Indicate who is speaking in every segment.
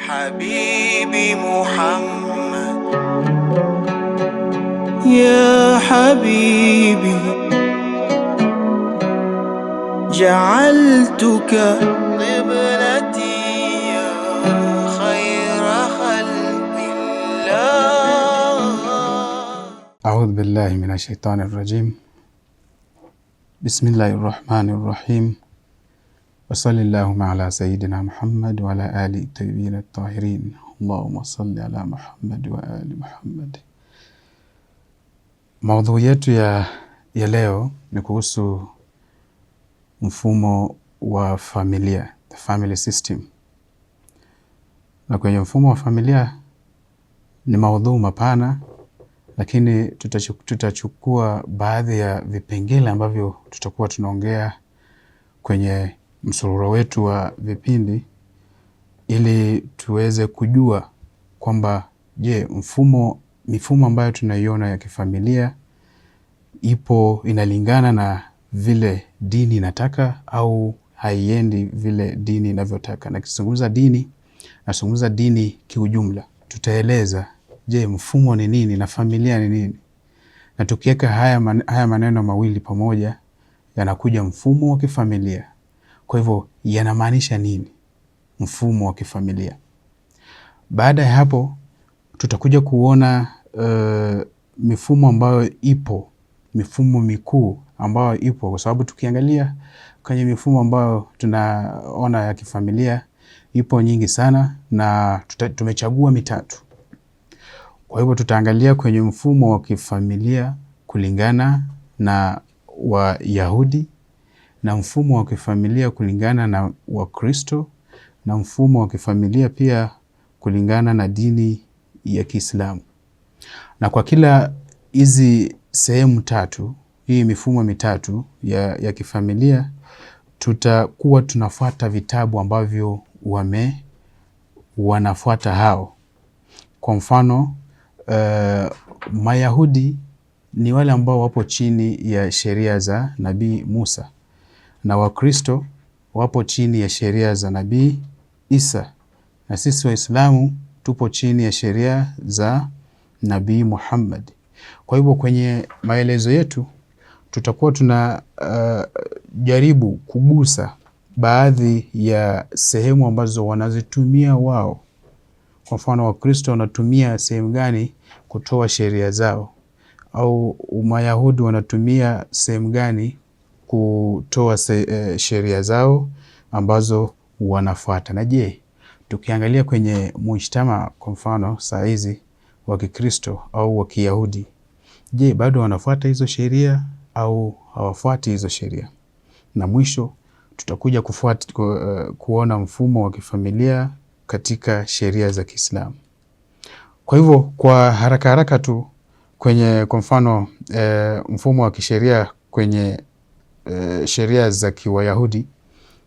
Speaker 1: حبيبي محمد يا حبيبي جعلتك قبلتي يا خير خلق الله.
Speaker 2: أعوذ بالله من الشيطان الرجيم. بسم الله الرحمن الرحيم. وصلى اللهم على سيدنا محمد وعلى آله الطيبين الطاهرين. اللهم صل على محمد وآل محمد. Maudhui yetu ya leo ni kuhusu mfumo wa familia, the family system. Na kwenye mfumo wa familia ni maudhui mapana, lakini tutachukua baadhi ya vipengele ambavyo tutakuwa tunaongea kwenye msururo wetu wa vipindi ili tuweze kujua kwamba je, mifumo ambayo tunaiona ya kifamilia ipo inalingana na vile dini inataka au haiendi vile dini inavyotaka. Na kizungumza dini, nazungumza dini kiujumla. Tutaeleza je, mfumo ni nini na familia ni nini, na tukiweka haya maneno mawili pamoja yanakuja mfumo wa kifamilia. Kwa hivyo yanamaanisha nini mfumo wa kifamilia? Baada ya hapo tutakuja kuona mifumo ambayo ipo, mifumo mikuu ambayo ipo, kwa sababu tukiangalia kwenye mifumo ambayo tunaona ya kifamilia ipo nyingi sana, na tumechagua mitatu. Kwa hivyo tutaangalia kwenye mfumo wa kifamilia kulingana na Wayahudi, na mfumo wa kifamilia kulingana na Wakristo, na mfumo wa kifamilia pia kulingana na dini ya Kiislamu. Na kwa kila hizi sehemu tatu, hii mifumo mitatu ya kifamilia, tutakuwa tunafuata vitabu ambavyo wanafuata hao. Kwa mfano, Mayahudi ni wale ambao wapo chini ya sheria za Nabii Musa, na Wakristo wapo chini ya sheria za Nabii Isa, na sisi Waislamu tupo chini ya sheria za Nabii Muhammad. Kwa hivyo kwenye maelezo yetu tutakuwa tunajaribu kugusa baadhi ya sehemu ambazo wanazitumia wao. Kwa mfano, Wakristo wanatumia sehemu gani kutoa sheria zao, au Mayahudi wanatumia sehemu gani kutoa sheria zao ambazo wanafuata. Na je, tukiangalia kwenye mujtama, kwa mfano saa hizi wa Kikristo au wa Kiyahudi, je, bado wanafuata hizo sheria au hawafuati hizo sheria? Na mwisho tutakuja kuona mfumo wa kifamilia katika sheria za Kiislamu. Kwa hivyo kwa haraka tu kwenye, kwa mfano, mfumo wa kisheria kwenye sheria za Kiwayahudi,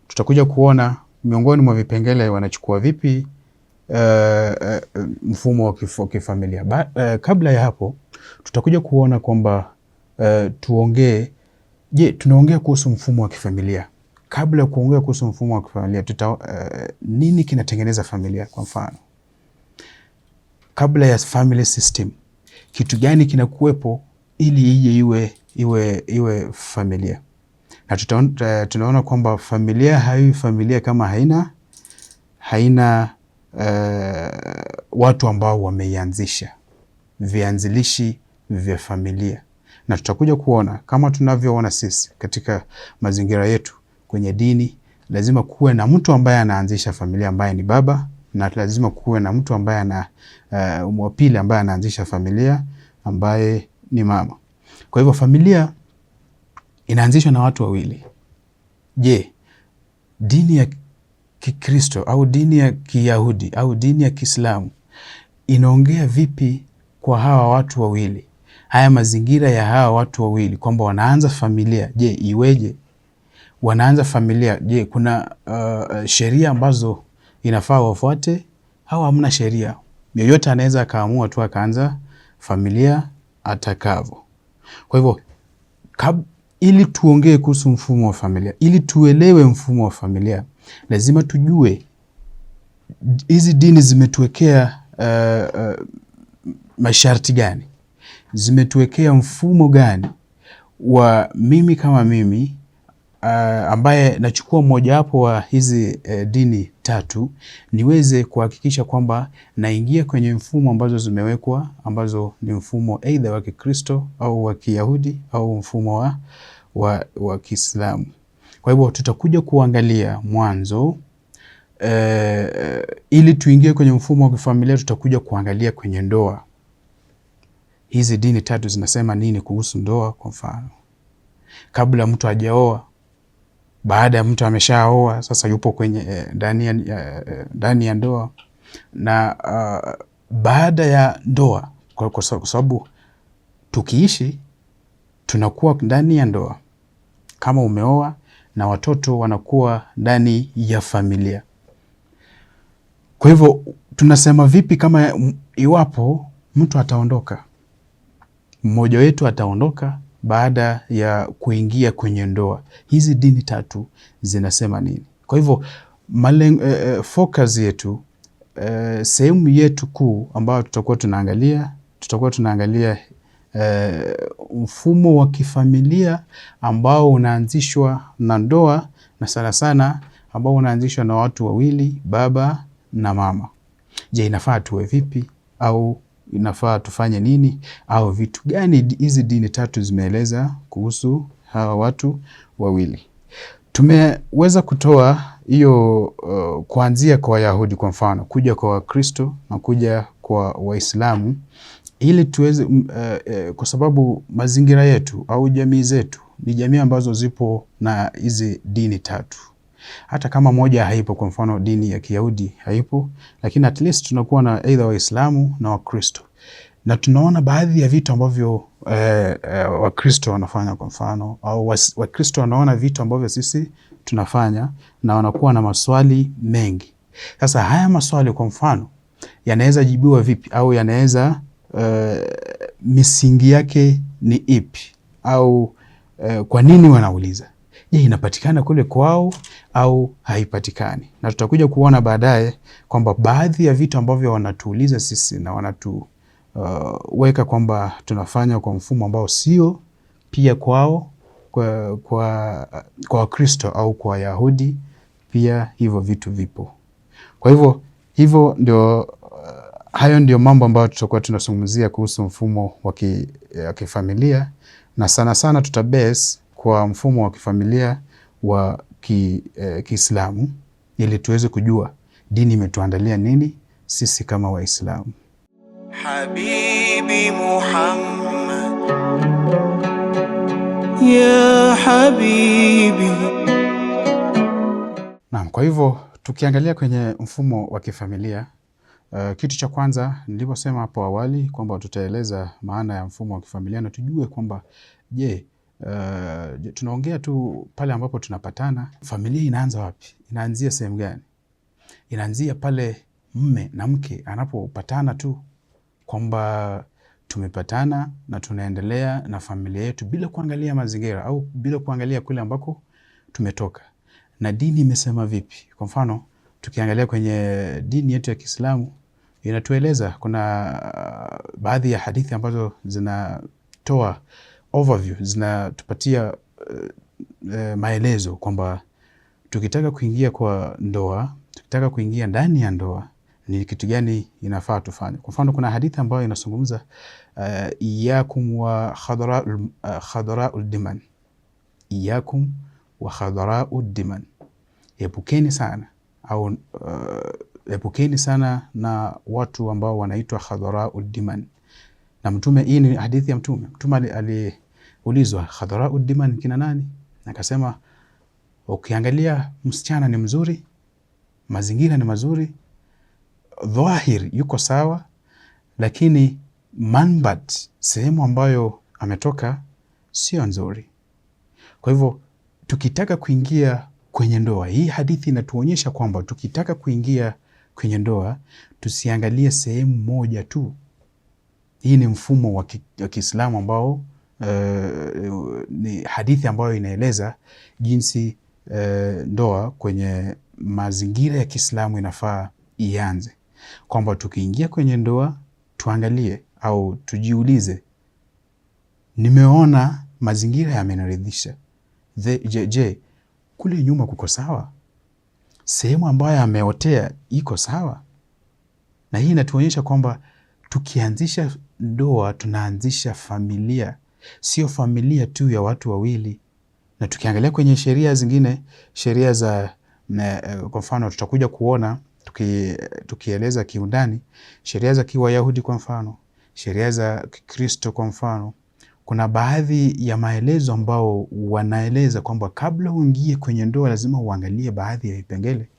Speaker 2: tutakuja kuona miongoni mwa vipengele wanachukua vipi mfumo wa kifamilia. Kabla ya hapo tutakuja kuona kwamba tunaongea kuhusu mfumo wa kifamilia. Kabla ya kuongea kuhusu mfumo wa kifamilia, nini kinatengeneza familia? Kwa mfano, kabla ya family system, kitu gani kinakuwepo ili ije iwe familia? Na tunaona kwamba familia haiwi familia kama haina watu ambao wameianzisha, vianzilishi vya familia. Na tutakuja kuona kama tunavyoona sisi katika mazingira yetu kwenye dini, lazima kuwe na mtu ambaye anaanzisha familia ambaye ni baba, na lazima kuwe na mtu ambaye wa pili ambaye anaanzisha familia ambaye ni mama. Kwa hivyo familia inaanzishwa na watu wawili. Je, dini ya Kikristo au dini ya Kiyahudi au dini ya Kiislamu inaongea vipi kwa hawa watu wawili? Haya mazingira ya hawa watu wawili kwamba wanaanza familia, je, iweje? Wanaanza familia, je, kuna sheria ambazo inafaa wafuate au hamna sheria? Yoyote anaweza akaamua tu akaanza familia atakavyo. Kwa hivyo ili tuongee kuhusu mfumo wa familia, ili tuelewe mfumo wa familia, lazima tujue hizi dini zimetuwekea masharti gani? Zimetuwekea mfumo gani wa mimi kama mimi ambaye nachukua mojawapo wa hizi dini tatu niweze kuhakikisha kwamba naingia kwenye mfumo ambazo zimewekwa, ambazo ni mfumo aidha wa Kikristo au wa Kiyahudi au mfumo wa Kiislamu. Kwa hivyo tutakuja kuangalia mwanzo ili tuingie kwenye mfumo wa kifamilia, tutakuja kuangalia kwenye ndoa. Hizi dini tatu zinasema nini kuhusu ndoa? Kwa mfano, kabla mtu hajaoa, baada ya mtu ameshaoa, sasa yupo kwenye ndani ya ndoa, na baada ya ndoa, kwa sababu tukiishi tunakuwa ndani ya ndoa kama umeoa, na watoto wanakuwa ndani ya familia. Kwa hivyo tunasema vipi kama iwapo mtu ataondoka, mmoja wetu ataondoka baada ya kuingia kwenye ndoa, hizi dini tatu zinasema nini? Kwa hivyo focus yetu, sehemu yetu kuu ambayo tutakuwa tunaangalia mfumo wa kifamilia ambao unaanzishwa na ndoa, na sana sana ambao unaanzishwa na watu wawili, baba na mama. Je, inafaa tuwe vipi, au inafaa tufanye nini, au vitu gani hizi dini tatu zimeeleza kuhusu hawa watu wawili? Tumeweza kutoa hiyo kuanzia kwa Wayahudi kwa mfano, kuja kwa Wakristo na kuja kwa Waislamu, ili tuweze kwa sababu mazingira yetu au jamii zetu ni jamii ambazo zipo na hizi dini tatu. Hata kama moja haipo, kwa mfano dini ya Kiyahudi haipo, lakini at least tunakuwa na either Waislamu na Wakristo, na tunaona baadhi ya vitu ambavyo Wakristo wanafanya kwa mfano, au Wakristo wanaona vitu ambavyo sisi tunafanya, na wanakuwa na maswali mengi. Sasa haya maswali kwa mfano yanaweza jibiwa vipi, au yanaweza misingi yake ni ipi, au kwa nini wanauliza? Je, inapatikana kule kwao au haipatikani? Na tutakuja kuona baadaye kwamba baadhi ya vitu ambavyo wanatuuliza sisi na wanatuweka kwamba tunafanya kwa mfumo ambao sio pia kwao, kwa Wakristo au kwa Wayahudi pia hivyo vitu vipo. Kwa hivyo ndio hayo ndio mambo ambayo tutakuwa tunazungumzia kuhusu mfumo wa kifamilia, na sana sana tutabase kwa mfumo wa kifamilia wa Kiislamu ili tuweze kujua dini imetuandalia nini sisi kama Waislamu.
Speaker 1: Habibi Muhammad ya habibi.
Speaker 2: Naam, kwa hivyo tukiangalia kwenye mfumo wa kifamilia, kitu cha kwanza niliposema hapo awali kwamba tutaeleza maana ya mfumo wa kifamilia, na tujue kwamba tunaongea tu pale ambapo tunapatana. Familia inaanza wapi? Inaanzia sehemu gani? Inaanzia pale mume na mke anapopatana tu, kwamba tumepatana na tunaendelea na familia yetu bila kuangalia mazingira au bila kuangalia kule ambako tumetoka. Na dini imesema vipi? Kwa mfano, tukiangalia kwenye dini yetu ya Kiislamu inatueleza, kuna baadhi ya hadithi ambazo zinatoa overview, zinatupatia maelezo kwamba tukitaka kuingia kwa ndoa, tukitaka kuingia ndani ya ndoa, ni kitu gani inafaa tufanye. Kwa mfano, kuna hadithi ambayo inazungumza iyakum wa khadra'ul diman, iyakum wa khadra'ud diman, epukeni sana au epukeni sana na watu ambao wanaitwa khadra'ud diman. Na Mtume, hii ni hadithi ya Mtume. Mtume aliulizwa khadra'ud diman kina nani? Akasema, ukiangalia msichana ni mzuri, mazingira ni mazuri, dhahir yuko sawa, lakini manbat, sehemu ambayo ametoka sio nzuri. Kwa hivyo tukitaka kuingia kwenye ndoa, hii hadithi inatuonyesha kwamba tukitaka kuingia kwenye ndoa tusiangalie sehemu moja tu. Hii ni mfumo wa Kiislamu ambao ni hadithi ambayo inaeleza jinsi ndoa kwenye mazingira ya Kiislamu inafaa ianze, kwamba tukiingia kwenye ndoa tuangalie au tujiulize, nimeona mazingira yameniridhisha. Je, kule nyuma kuko sawa? Sehemu ambayo ameotea iko sawa? Na hii inatuonyesha kwamba tukianzisha ndoa tunaanzisha familia, sio familia tu ya watu wawili. Na tukiangalia kwenye sheria zingine, sheria za kwa mfano tutakuja kuona tukieleza kiundani, sheria za Kiyahudi kwa mfano, sheria za Kikristo kwa mfano, kuna baadhi ya maelezo ambao wanaeleza kwamba kabla uingie kwenye ndoa lazima uangalie baadhi ya vipengele.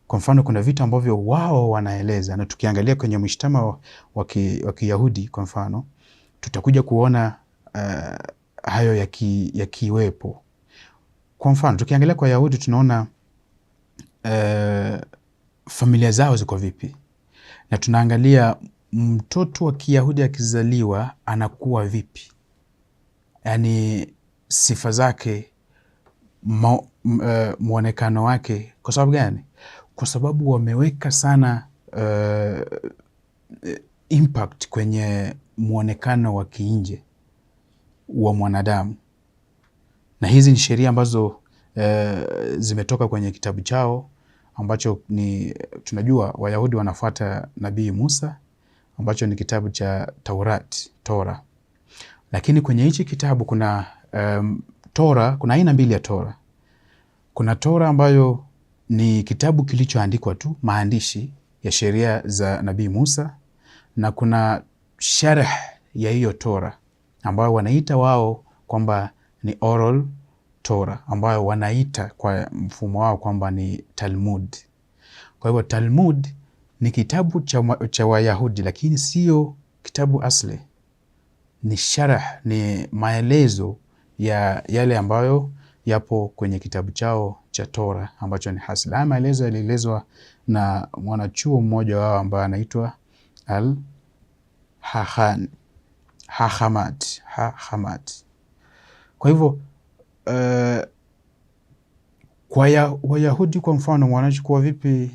Speaker 2: Kwa mfano kuna vitu ambavyo wao wanaeleza, na tukiangalia kwenye mshtama wa Kiyahudi kwa mfano, tutakuja kuona hayo yakiwepo. Kwa mfano tukiangalia kwa Yahudi tunaona familia zao ziko vipi, na tunaangalia mtoto wa Kiyahudi akizaliwa anakuwa vipi, yaani sifa zake, muonekano wake. Kwa sababu gani? Kwa sababu wameweka sana impact kwenye muonekano wa kiinje wa mwanadamu, na hizi ni sheria ambazo zimetoka kwenye kitabu chao ambacho ni tunajua Wayahudi wanafuata Nabii Musa ambacho ni kitabu cha Tora. Lakini kwenye hichi kitabu kuna Tora, kuna aina mbili ya Tora. Kuna Tora ambayo ni kitabu kilichoandikwa tu, maandishi ya sheria za Nabii Musa, na kuna sharh ya hiyo Tora ambayo wanaita wao kwamba ni oral Tora, ambayo wanaita kwa mfumo wao kwamba ni Talmud. Kwa hivyo Talmud ni kitabu cha Wayahudi, lakini sio kitabu asli, ni sharh, ni maelezo ya yale ambayo yapo kwenye kitabu chao cha Tora ambacho ni hasli. Haya maelezo yalielezwa na mwanachuo mmoja wao ambaye anaitwa Hahamat. Kwa hivyo kwa Wayahudi kwa mfano wanachukua vipi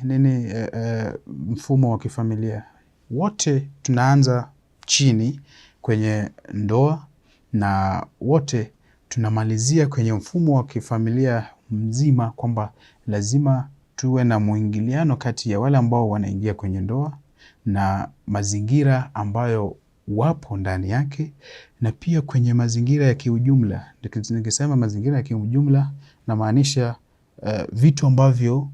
Speaker 2: mfumo wa kifamilia? Wote tunaanza chini kwenye ndoa na wote tunamalizia kwenye mfumo wa kifamilia mzima, kwamba lazima tuwe na mwingiliano kati ya wale ambao wanaingia kwenye ndoa na mazingira ambayo wapo ndani yake, na pia kwenye mazingira ya kiujumla. Nikisema mazingira ya kiujumla namaanisha vitu ambavyo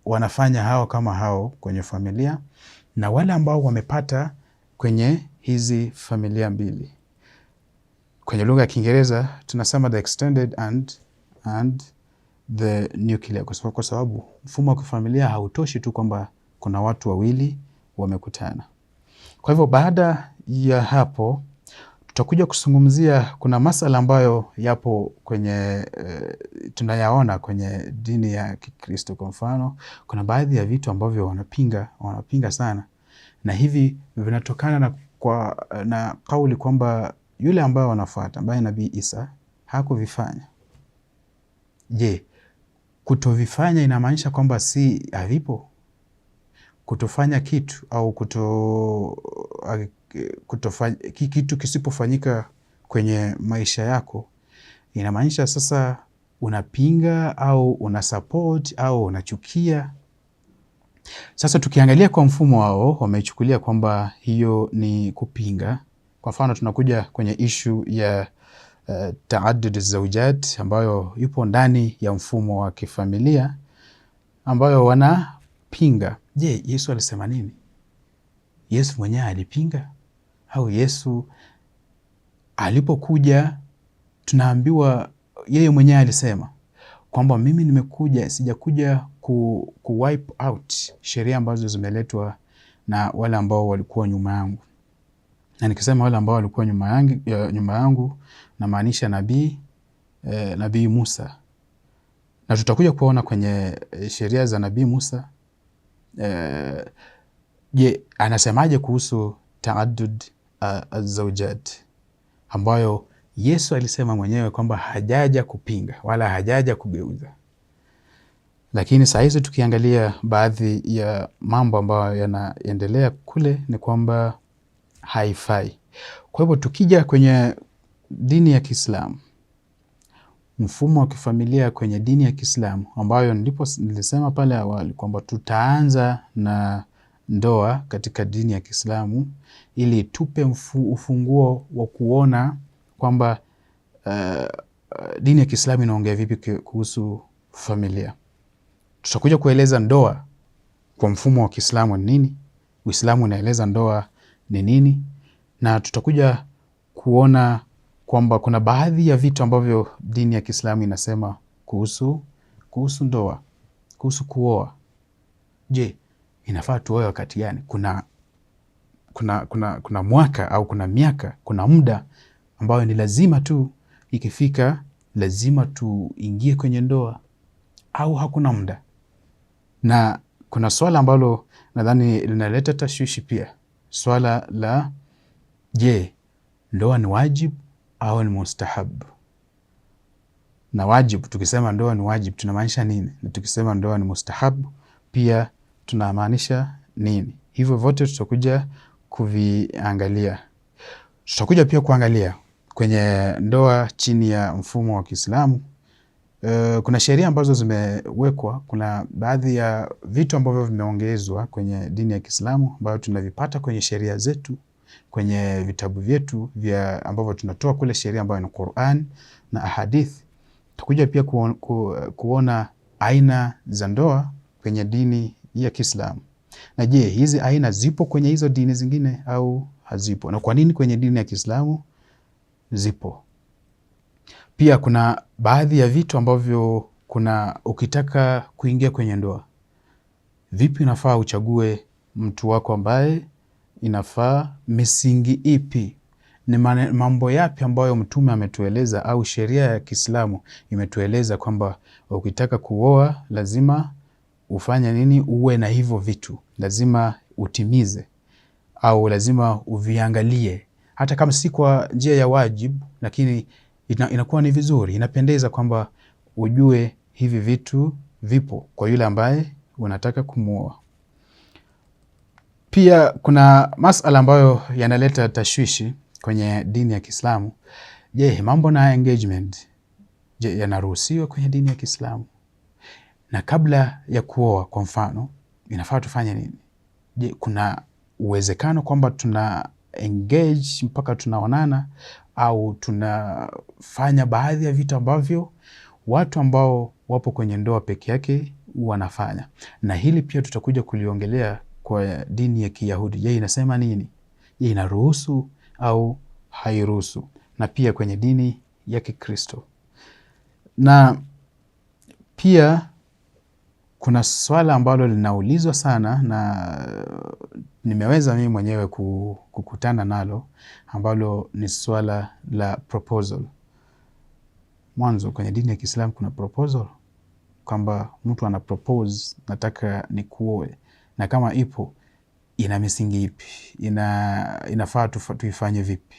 Speaker 2: wanafanya hao kama hao kwenye familia na wale ambao wamepata kwenye hizi familia mbili. Kwenye lugha ya Kiingereza tunasema the extended and the nuclear, kwa sababu mfumo wa kifamilia hautoshi tu kwamba kuna watu wawili wamekutana. Kwa hivyo baada ya hapo tutakuja kuzungumzia, kuna masala ambayo yapo kwenye tunayaona kwenye dini ya Kikristo. Kwa mfano kuna baadhi ya vitu ambavyo wanapinga sana, na hivi vinatokana na kauli kwamba yule ambaye wanafuata ambaye Nabii Isa hakuvifanya. Je, kutovifanya inamaanisha kwamba si havipo? Kutofanya kitu au kitu kisipofanyika kwenye maisha yako inamaanisha sasa unapinga au una support au unachukia? Sasa tukiangalia kwa mfumo wao wamechukulia kwamba hiyo ni kupinga. Kwa mfano tunakuja kwenye issue ya taaddud zawjat ambayo yupo ndani ya mfumo wa kifamilia ambayo wanapinga. Je, Yesu alisema nini? Yesu mwenyewe alipinga? Au Yesu alipokuja tunaambiwa yeye mwenyewe alisema kwamba mimi nimekuja, sijakuja ku wipe out sheria ambazo zimeletwa na wale ambao walikuwa nyuma yangu. Na nikisema wale ambao walikuwa nyuma yangu namaanisha Nabii Musa. Na tutakuja kuona kwenye sheria za Nabii Musa je, anasemaje kuhusu taaddud az-zawjat ambayo Yesu alisema mwenyewe kwamba hajaja kupinga wala hajaja kugeuza. Lakini saa hizi tukiangalia baadhi ya mambo ambayo yanaendelea kule ni kwamba haifai. Kwa hivyo tukija kwenye dini ya Kiislamu, mfumo wa kifamilia kwenye dini ya Kiislamu, ambayo ndipo nilisema pale awali kwamba tutaanza na ndoa katika dini ya Kiislamu ili tupe ufunguo wa kuona kwamba dini ya Kiislamu inaongea vipi kuhusu familia. Tutakuja kueleza ndoa kwa mfumo wa Kiislamu ni nini, Uislamu unaeleza ndoa ni nini, na tutakuja kuona kwamba kuna baadhi ya vitu ambavyo dini ya Kiislamu inasema kuhusu ndoa, kuhusu kuoa. Je, inafaa tuoe wakati gani? Kuna mwaka au kuna miaka, kuna muda ambayo ni lazima tu ikifika lazima tuingie kwenye ndoa, au hakuna muda? Na kuna swala ambalo nadhani linaleta tashwishi pia, swala la je, ndoa ni wajibu au ni mustahabu? Na wajibu, tukisema ndoa ni wajibu tunamaanisha nini? Na tukisema ndoa ni mustahabu pia tunamaanisha nini? Hivyo vote tutakuja kuviangalia. Tutakuja pia kuangalia kwenye ndoa chini ya mfumo wa Kiislamu. Kuna sheria ambazo zimewekwa, kuna baadhi ya vitu ambavyo vimeongezwa kwenye dini ya Kiislamu ambayo tunavipata kwenye sheria zetu, kwenye vitabu vyetu vya ambavyo tunatoa kule sheria ambayo ni Qur'an na ahadithi. Tutakuja pia kuona aina za ndoa kwenye dini ya Kiislamu. Na je, hizi aina zipo kwenye hizo dini zingine au hazipo? Na kwa nini kwenye dini ya Kiislamu zipo? Pia kuna baadhi ya vitu ambavyo ukitaka kuingia kwenye ndoa, vipi inafaa uchague mtu wako ambaye inafaa, misingi ipi, ni mambo yapi ambayo Mtume ametueleza au sheria ya Kiislamu imetueleza kwamba ukitaka kuoa lazima ufanye nini, uwe na hivyo vitu, lazima utimize au lazima uviangalie, hata kama si kwa njia ya wajibu, lakini inakuwa ni vizuri, inapendeza kwamba ujue hivi vitu vipo kwa yule ambaye unataka kumuoa. Pia kuna masala ambayo yanaleta tashwishi kwenye dini ya Kiislamu. Je, mambo na engagement, je, yanaruhusiwa kwenye dini ya Kiislamu? Na kabla ya kuoa kwa mfano, inafaa tufanye nini? Je, kuna uwezekano kwamba tuna engage mpaka tunaonana, au tunafanya baadhi ya vitu ambavyo watu ambao wapo kwenye ndoa peke yake wanafanya? Na hili pia tutakuja kuliongelea kwa dini ya Kiyahudi. Je, inasema nini? Je, inaruhusu au hairuhusu? Na pia kwenye dini ya Kikristo. Na pia kuna swala ambalo linaulizwa sana na nimeweza mimi mwenyewe kukutana nalo, ambalo ni swala la proposal. Mwanzo kwenye dini ya Kiislamu kuna proposal, kwamba mtu ana propose, nataka nikuoe, na kama ipo ina misingi ipi, inafaa tuifanye vipi?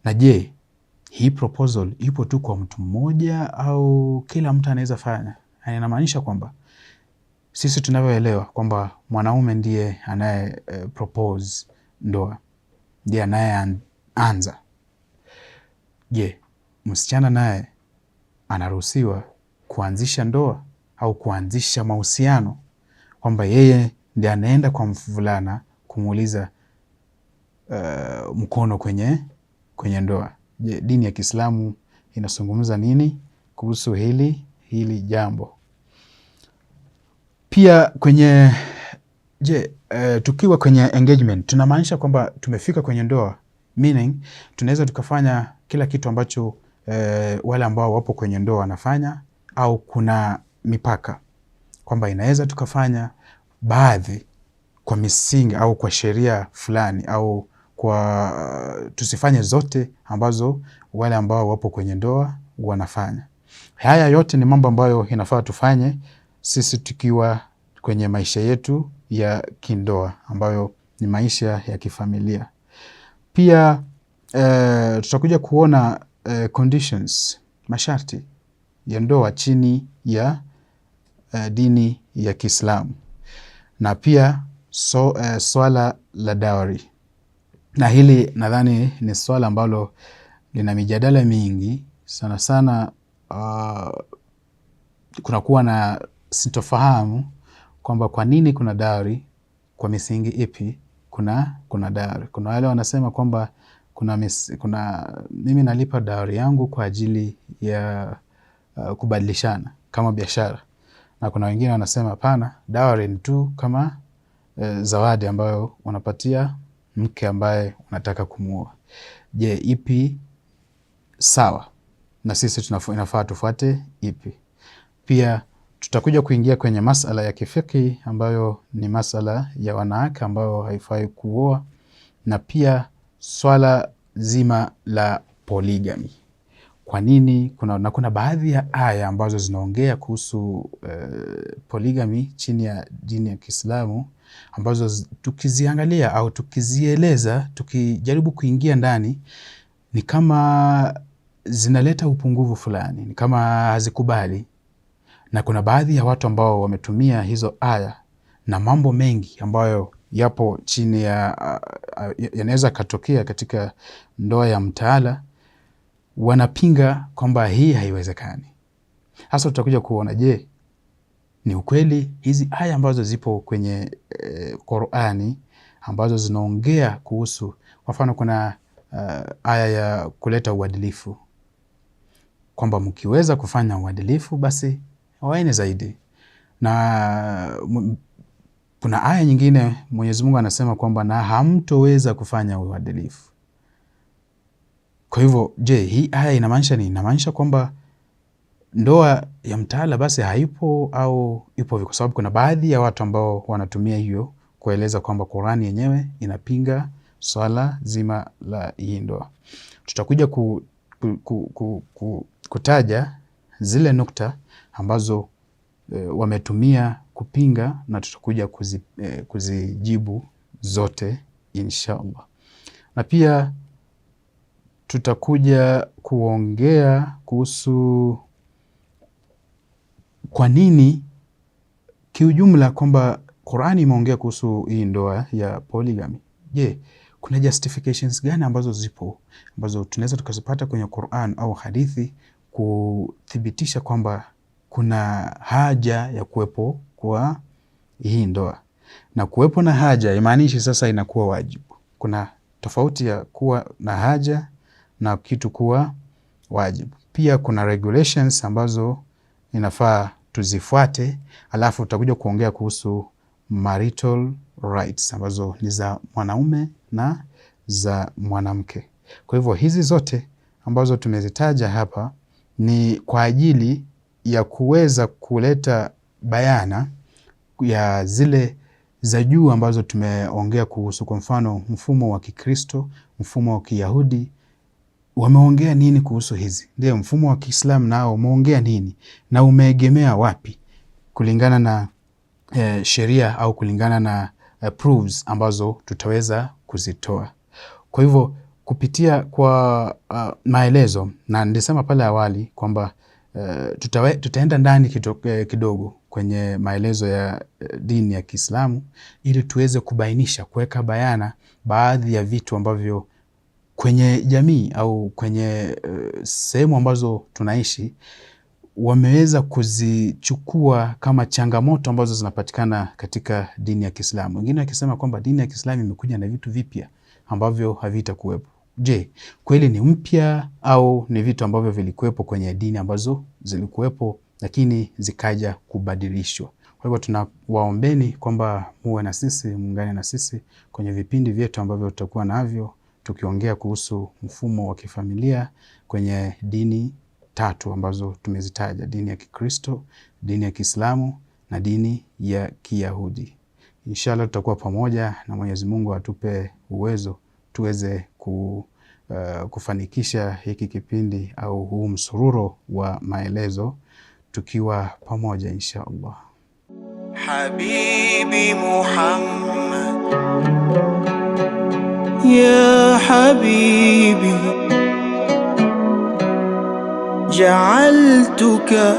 Speaker 2: Na je, hii proposal ipo tu kwa mtu mmoja au kila mtu anaweza fanya? Inamaanisha kwamba sisi tunavyoelewa kwamba mwanaume ndiye anaye propose ndoa, ndiye anayeanza. Je, msichana naye anaruhusiwa kuanzisha ndoa au kuanzisha mahusiano, kwamba yeye ndiye anaenda kwa mvulana kumuuliza mkono kwenye ndoa? Je, dini ya Kiislamu inazungumza nini kuhusu hili jambo? Pia tukiwa kwenye engagement, tunamaanisha kwamba tumefika kwenye ndoa, meaning tunaweza tukafanya kila kitu ambacho wale ambao wapo kwenye ndoa wanafanya, au kuna mipaka kwamba inaweza tukafanya baadhi kwa misingi au kwa sheria fulani, au tusifanye zote ambazo wale ambao wapo kwenye ndoa wanafanya. Haya yote ni mambo ambayo inafaa tufanye sisi tukiwa kwenye maisha yetu ya kindoa, ambayo ni maisha ya kifamilia. Pia tutakuja kuona conditions, masharti ya ndoa chini ya dini ya Kiislamu, na pia swala la dawari. Na hili nadhani ni swala ambalo lina mijadala mingi sana sana. Kunakuwa na sintofahamu kwamba kwa nini kuna dawari, kwa misingi ipi kuna dawari. Kuna wale wanasema kwamba mimi nalipa dawari yangu kwa ajili ya kubadilishana kama biashara, na kuna wengine wanasema hapana, dawari ni tu kama zawadi ambayo unapatia mke ambaye unataka kumuoa. Je, ipi sawa? Na sisi inafaa tufuate ipi? Pia tutakuja kuingia kwenye masala ya kifiki ambayo ni masala ya wanawake ambayo haifai kuoa, na pia swala zima la polygamy. Kwa nini? Kuna baadhi ya aya ambazo zinaongea kuhusu polygamy chini ya dini ya Kiislamu, ambazo tukiziangalia au tukizieleza, tukijaribu kuingia ndani, ni kama zinaleta upungufu fulani, ni kama hazikubali. Na kuna baadhi ya watu ambao wametumia hizo aya na mambo mengi ambayo yapo chini yanaweza katokea katika ndoa ya mtaala, wanapinga kwamba hii haiwezekani. Hasa tutakuja kuona, je, ni ukweli hizi aya ambazo zipo kwenye Qur'ani ambazo zinaongea kuhusu, kwa mfano kuna aya ya kuleta uadilifu, kwamba mkiweza kufanya uadilifu basi waene zaidi. Na kuna aya nyingine Mwenyezi Mungu anasema kwamba na hamtoweza kufanya uadilifu. Kwa hivyo, je, hii aya inamaanisha nini? Inamaanisha kwamba ndoa ya mtaala basi haipo au ipo? Kwa sababu kuna baadhi ya watu ambao wanatumia hiyo kueleza kwamba Qur'ani yenyewe inapinga swala zima la hii ndoa. Tutakuja kutaja zile nukta ambazo wametumia kupinga, na tutakuja kuzijibu zote inshallah. Na pia tutakuja kuongea kuhusu kwa nini kiujumla kwamba Qur'ani imeongea kuhusu hii ndoa ya polygamy. Je, kuna justifications gani ambazo zipo ambazo tunaweza tukazipata kwenye Qur'an au hadithi kuthibitisha kwamba kuna haja ya kuwepo kwa hii ndoa? Na kuwepo na haja imaanishi sasa inakuwa wajibu. Kuna tofauti ya kuwa na haja na kitu kuwa wajibu. Pia kuna regulations ambazo inafaa tuzifuate, alafu utakuja kuongea kuhusu marital rights ambazo ni za mwanaume na za mwanamke. Kwa hivyo hizi zote ambazo tumezitaja hapa ni kwa ajili ya kuweza kuleta bayana ya zile za juu ambazo tumeongea kuhusu. Kwa mfano, mfumo wa Kikristo, mfumo wa Kiyahudi wameongea nini kuhusu hizi? Ndio, mfumo wa Kiislamu nao umeongea nini na umeegemea wapi kulingana na sheria au kulingana na proofs ambazo tutaweza kuzitoa. Kwa hivyo kupitia kwa maelezo, na nilisema pale awali kwamba tutaenda ndani kidogo kwenye maelezo ya dini ya Kiislamu ili tuweze kubainisha, kuweka bayana baadhi ya vitu ambavyo kwenye jamii au kwenye sehemu ambazo tunaishi wameweza kuzichukua kama changamoto ambazo zinapatikana katika dini ya Kiislamu. Wengine wakisema kwamba dini ya Kiislamu imekuja na vitu vipya ambavyo havitakuwepo. Je, kweli ni mpya au ni vitu ambavyo vilikuwepo kwenye dini ambazo zilikuwepo lakini zikaja kubadilishwa? Kwa hivyo tunawaombeni kwamba muwe na sisi, muungane na sisi kwenye vipindi vyetu ambavyo tutakuwa navyo tukiongea kuhusu mfumo wa kifamilia kwenye dini tatu ambazo tumezitaja: dini ya Kikristo, dini ya Kiislamu na dini ya Kiyahudi. Inshallah tutakuwa pamoja na Mwenyezi Mungu atupe uwezo tuweze kufanikisha hiki kipindi au huu msururo wa maelezo tukiwa pamoja inshallah.
Speaker 1: Habibi Muhammad ya habibi ja'altuka